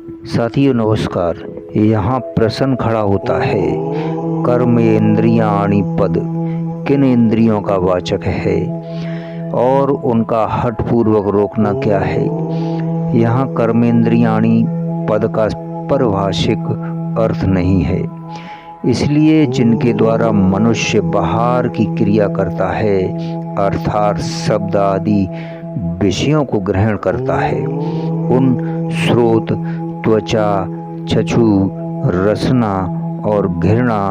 साथियों नमस्कार। यहाँ प्रश्न खड़ा होता है, कर्म इंद्रियाणि पद किन इंद्रियों का वाचक है और उनका हठपूर्वक रोकना क्या है। यहाँ कर्मेंद्रियाणि पद का पारिभाषिक अर्थ नहीं है, इसलिए जिनके द्वारा मनुष्य बाहर की क्रिया करता है अर्थात शब्द आदि विषयों को ग्रहण करता है, उन श्रोत, त्वचा, चक्षु, रसना और घृणा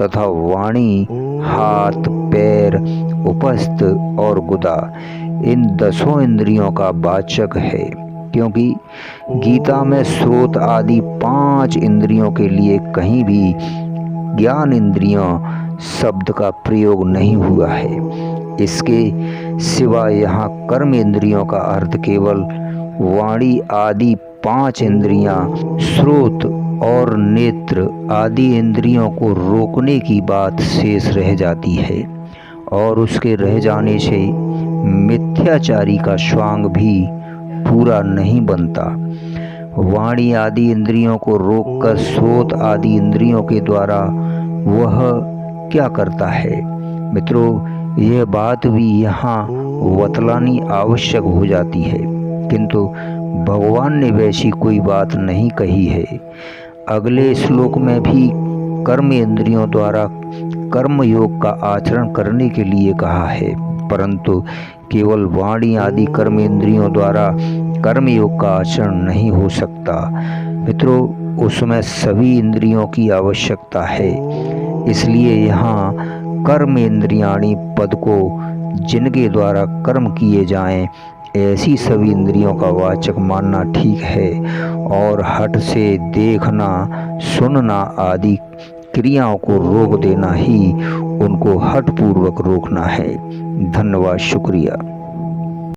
तथा वाणी, हाथ, पैर, उपस्थ और गुदा इन 10 इंद्रियों का वाचक है। क्योंकि गीता में श्रोत आदि 5 इंद्रियों के लिए कहीं भी ज्ञान इंद्रियों शब्द का प्रयोग नहीं हुआ है। इसके सिवा यहाँ कर्म इंद्रियों का अर्थ केवल वाणी आदि 5 इंद्रियां, श्रोत और नेत्र आदि इंद्रियों को रोकने की बात शेष रह जाती है और उसके रह जाने से मिथ्याचारी का स्वांग भी पूरा नहीं बनता। वाणी आदि इंद्रियों को रोककर श्रोत आदि इंद्रियों के द्वारा वह क्या करता है। मित्रों, यह बात भी यहाँ बतलानी आवश्यक हो जाती है, किंतु भगवान ने वैसी कोई बात नहीं कही है। अगले श्लोक में भी कर्म इंद्रियों द्वारा कर्म योग का आचरण करने के लिए कहा है, परंतु केवल वाणी आदि कर्म इंद्रियों द्वारा कर्म योग का आचरण नहीं हो सकता। मित्रों, उसमें सभी इंद्रियों की आवश्यकता है। इसलिए यहाँ कर्म इंद्रियाणि पद को जिनके द्वारा कर्म किए जाएं ऐसी सभी इंद्रियों का वाचक मानना ठीक है और हठ से देखना, सुनना आदि क्रियाओं को रोक देना ही उनको हठपूर्वक रोकना है। धन्यवाद, शुक्रिया।